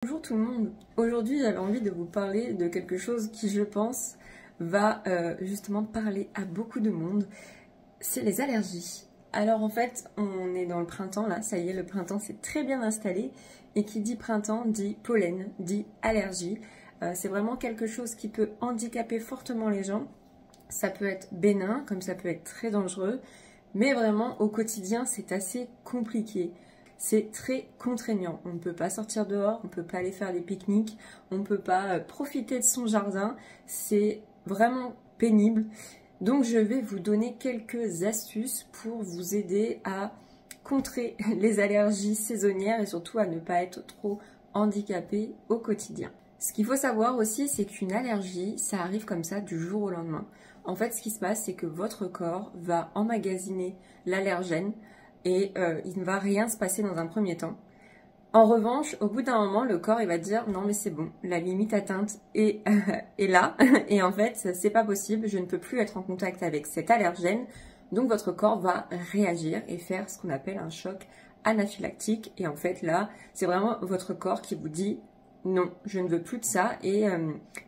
Bonjour tout le monde. Aujourd'hui, j'avais envie de vous parler de quelque chose qui, je pense, va justement parler à beaucoup de monde. C'est les allergies. Alors en fait, on est dans le printemps là, ça y est, le printemps s'est très bien installé. Et qui dit printemps dit pollen, dit allergie. C'est vraiment quelque chose qui peut handicaper fortement les gens. Ça peut être bénin, comme ça peut être très dangereux. Mais vraiment, au quotidien, c'est assez compliqué. C'est très contraignant. On ne peut pas sortir dehors, on ne peut pas aller faire des pique-niques, on ne peut pas profiter de son jardin. C'est vraiment pénible. Donc je vais vous donner quelques astuces pour vous aider à contrer les allergies saisonnières et surtout à ne pas être trop handicapé au quotidien. Ce qu'il faut savoir aussi, c'est qu'une allergie, ça arrive comme ça du jour au lendemain. En fait, ce qui se passe, c'est que votre corps va emmagasiner l'allergène et il ne va rien se passer dans un premier temps. En revanche, au bout d'un moment, le corps il va dire non mais c'est bon, la limite atteinte est là et en fait c'est pas possible, je ne peux plus être en contact avec cet allergène, donc votre corps va réagir et faire ce qu'on appelle un choc anaphylactique et en fait là c'est vraiment votre corps qui vous dit non, je ne veux plus de ça et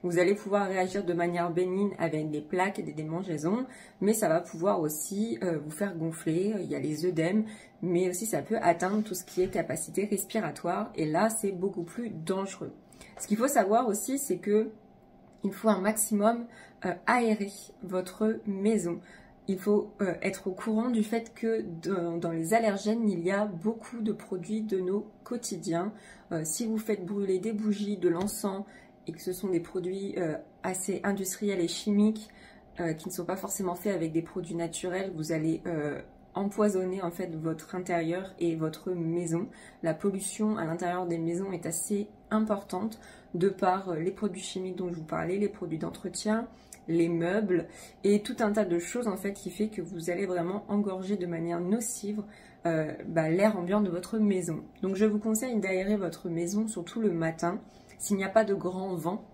vous allez pouvoir réagir de manière bénigne avec des plaques et des démangeaisons, mais ça va pouvoir aussi vous faire gonfler, il y a les œdèmes, mais aussi ça peut atteindre tout ce qui est capacité respiratoire et là c'est beaucoup plus dangereux. Ce qu'il faut savoir aussi c'est que il faut un maximum aérer votre maison. Il faut être au courant du fait que dans les allergènes, il y a beaucoup de produits de nos quotidiens. Si vous faites brûler des bougies, de l'encens, et que ce sont des produits assez industriels et chimiques, qui ne sont pas forcément faits avec des produits naturels, vous allez empoisonner en fait votre intérieur et votre maison. La pollution à l'intérieur des maisons est assez importante de par les produits chimiques dont je vous parlais, les produits d'entretien, les meubles et tout un tas de choses en fait qui fait que vous allez vraiment engorger de manière nocive l'air ambiant de votre maison. Donc je vous conseille d'aérer votre maison surtout le matin s'il n'y a pas de grand vent.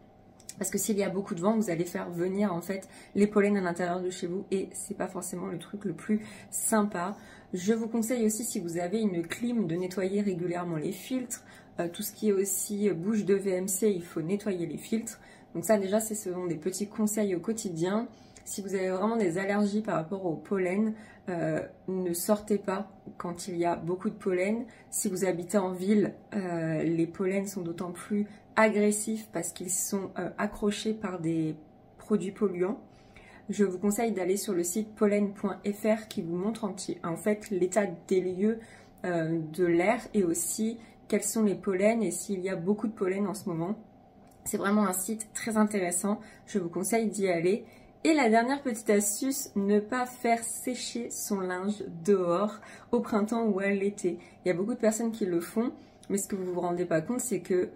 Parce que s'il y a beaucoup de vent, vous allez faire venir en fait les pollens à l'intérieur de chez vous et c'est pas forcément le truc le plus sympa. Je vous conseille aussi si vous avez une clim de nettoyer régulièrement les filtres. Tout ce qui est aussi bouche de VMC, il faut nettoyer les filtres. Donc ça déjà, ce sont des petits conseils au quotidien. Si vous avez vraiment des allergies par rapport au pollen, ne sortez pas quand il y a beaucoup de pollen. Si vous habitez en ville, les pollens sont d'autant plus agressifs parce qu'ils sont accrochés par des produits polluants. Je vous conseille d'aller sur le site pollen.fr qui vous montre en fait l'état des lieux de l'air et aussi quels sont les pollens et s'il y a beaucoup de pollen en ce moment. C'est vraiment un site très intéressant, je vous conseille d'y aller. Et la dernière petite astuce, ne pas faire sécher son linge dehors au printemps ou à l'été. Il y a beaucoup de personnes qui le font, mais ce que vous vous rendez pas compte, c'est que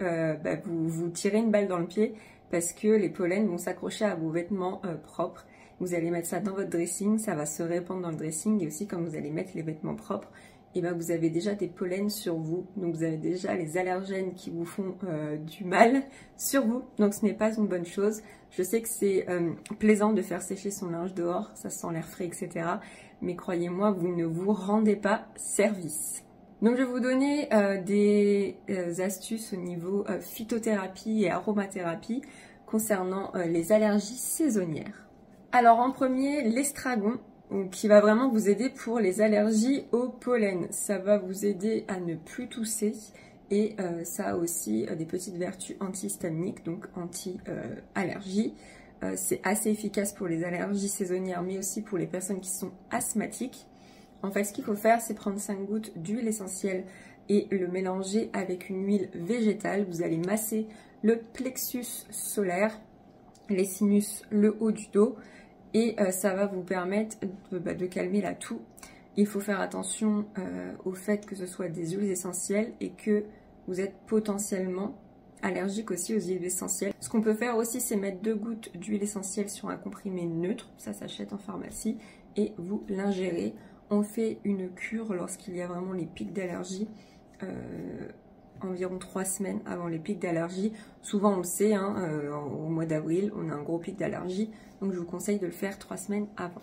vous vous tirez une balle dans le pied parce que les pollens vont s'accrocher à vos vêtements propres. Vous allez mettre ça dans votre dressing, ça va se répandre dans le dressing et aussi quand vous allez mettre les vêtements propres, et vous avez déjà des pollens sur vous, donc vous avez déjà les allergènes qui vous font du mal sur vous, donc ce n'est pas une bonne chose. Je sais que c'est plaisant de faire sécher son linge dehors, ça sent l'air frais, etc. Mais croyez-moi, vous ne vous rendez pas service. Donc je vais vous donner des astuces au niveau phytothérapie et aromathérapie concernant les allergies saisonnières. Alors en premier, l'estragon, qui va vraiment vous aider pour les allergies au pollen. Ça va vous aider à ne plus tousser et ça a aussi des petites vertus antihistaminiques, donc anti-allergie. C'est assez efficace pour les allergies saisonnières, mais aussi pour les personnes qui sont asthmatiques. En fait, ce qu'il faut faire, c'est prendre 5 gouttes d'huile essentielle et le mélanger avec une huile végétale. Vous allez masser le plexus solaire, les sinus, le haut du dos. Et ça va vous permettre de calmer la toux. Il faut faire attention au fait que ce soit des huiles essentielles et que vous êtes potentiellement allergique aussi aux huiles essentielles. Ce qu'on peut faire aussi, c'est mettre 2 gouttes d'huile essentielle sur un comprimé neutre. Ça s'achète en pharmacie et vous l'ingérez. On fait une cure lorsqu'il y a vraiment les pics d'allergie. Environ 3 semaines avant les pics d'allergie. Souvent on le sait, au mois d'avril, on a un gros pic d'allergie, donc je vous conseille de le faire 3 semaines avant.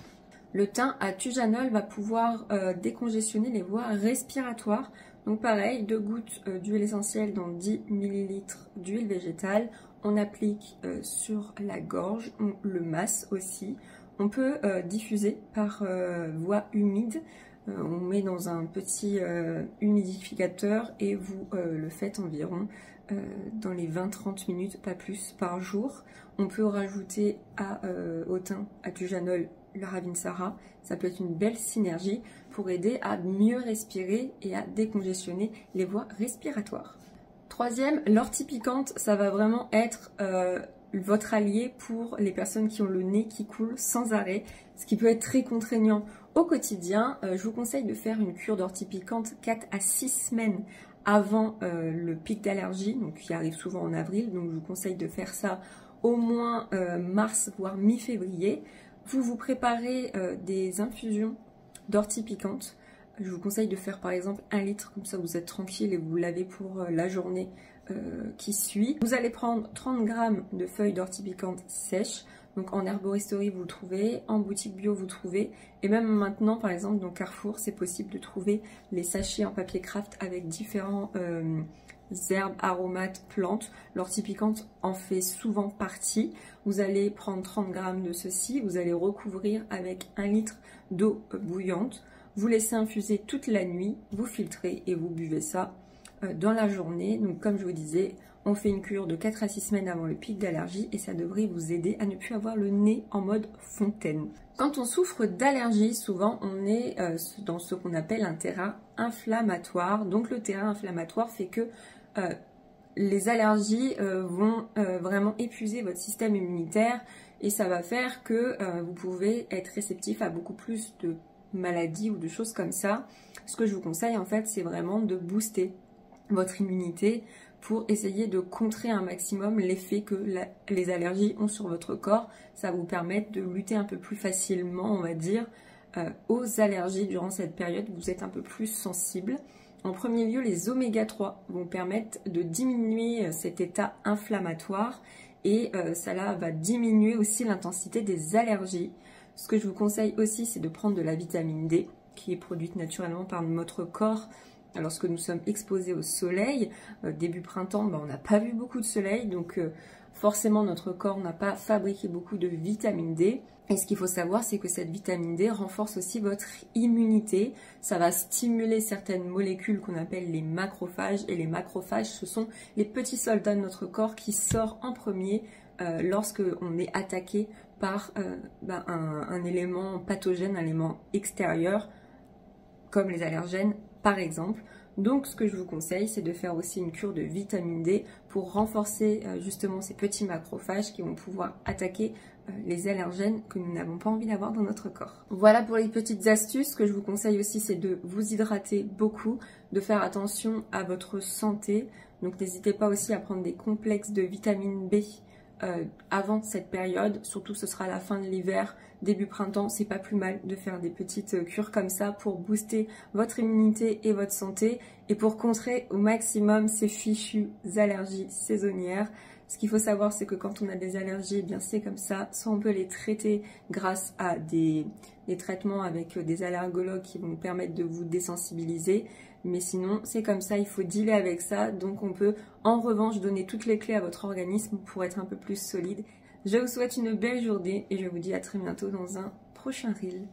Le thym à tujanol va pouvoir décongestionner les voies respiratoires, Donc pareil, 2 gouttes d'huile essentielle dans 10 ml d'huile végétale. On applique sur la gorge, on le masse aussi. On peut diffuser par voie humide. On met dans un petit humidificateur et vous le faites environ dans les 20-30 minutes, pas plus, par jour. On peut rajouter au thym, à Tujanol, la Ravinsara. Ça peut être une belle synergie pour aider à mieux respirer et à décongestionner les voies respiratoires. Troisième, l'ortie piquante, ça va vraiment être votre allié pour les personnes qui ont le nez qui coule sans arrêt, ce qui peut être très contraignant au quotidien. Je vous conseille de faire une cure d'ortie piquante 4 à 6 semaines avant le pic d'allergie, donc qui arrive souvent en avril. Donc je vous conseille de faire ça au moins mars, voire mi-février. Vous vous préparez des infusions d'ortie piquante. Je vous conseille de faire par exemple 1 litre, comme ça vous êtes tranquille et vous lavez pour la journée qui suit. Vous allez prendre 30 g de feuilles d'ortie piquante sèches. Donc en herboristerie vous le trouvez, en boutique bio vous le trouvez. Et même maintenant par exemple dans Carrefour c'est possible de trouver les sachets en papier craft avec différents herbes, aromates, plantes. L'ortie piquante en fait souvent partie. Vous allez prendre 30 g de ceci, vous allez recouvrir avec 1 litre d'eau bouillante. Vous laissez infuser toute la nuit, vous filtrez et vous buvez ça dans la journée. Donc comme je vous disais, on fait une cure de 4 à 6 semaines avant le pic d'allergie et ça devrait vous aider à ne plus avoir le nez en mode fontaine. Quand on souffre d'allergie, souvent on est dans ce qu'on appelle un terrain inflammatoire. Donc le terrain inflammatoire fait que les allergies vont vraiment épuiser votre système immunitaire et ça va faire que vous pouvez être réceptif à beaucoup plus de maladies ou de choses comme ça. Ce que je vous conseille en fait, c'est vraiment de booster votre immunité pour essayer de contrer un maximum l'effet que les allergies ont sur votre corps. Ça va vous permettre de lutter un peu plus facilement, on va dire, aux allergies durant cette période. Vous êtes un peu plus sensible. En premier lieu, les oméga 3 vont permettre de diminuer cet état inflammatoire et cela va diminuer aussi l'intensité des allergies. Ce que je vous conseille aussi, c'est de prendre de la vitamine D qui est produite naturellement par notre corps lorsque nous sommes exposés au soleil. Début printemps, on n'a pas vu beaucoup de soleil, donc forcément notre corps n'a pas fabriqué beaucoup de vitamine D. Et ce qu'il faut savoir, c'est que cette vitamine D renforce aussi votre immunité. Ça va stimuler certaines molécules qu'on appelle les macrophages. Et les macrophages, ce sont les petits soldats de notre corps qui sortent en premier lorsque on est attaqué par un élément pathogène, un élément extérieur, comme les allergènes par exemple. Donc ce que je vous conseille, c'est de faire aussi une cure de vitamine D pour renforcer justement ces petits macrophages qui vont pouvoir attaquer les allergènes que nous n'avons pas envie d'avoir dans notre corps. Voilà pour les petites astuces. Ce que je vous conseille aussi, c'est de vous hydrater beaucoup, de faire attention à votre santé. Donc n'hésitez pas aussi à prendre des complexes de vitamine B avant cette période, surtout ce sera la fin de l'hiver, début printemps, c'est pas plus mal de faire des petites cures comme ça pour booster votre immunité et votre santé et pour contrer au maximum ces fichues allergies saisonnières. Ce qu'il faut savoir, c'est que quand on a des allergies, eh bien c'est comme ça, soit on peut les traiter grâce à des traitements avec des allergologues qui vont nous permettre de vous désensibiliser, mais sinon c'est comme ça, il faut dealer avec ça. Donc on peut en revanche donner toutes les clés à votre organisme pour être un peu plus solide. Je vous souhaite une belle journée et je vous dis à très bientôt dans un prochain reel.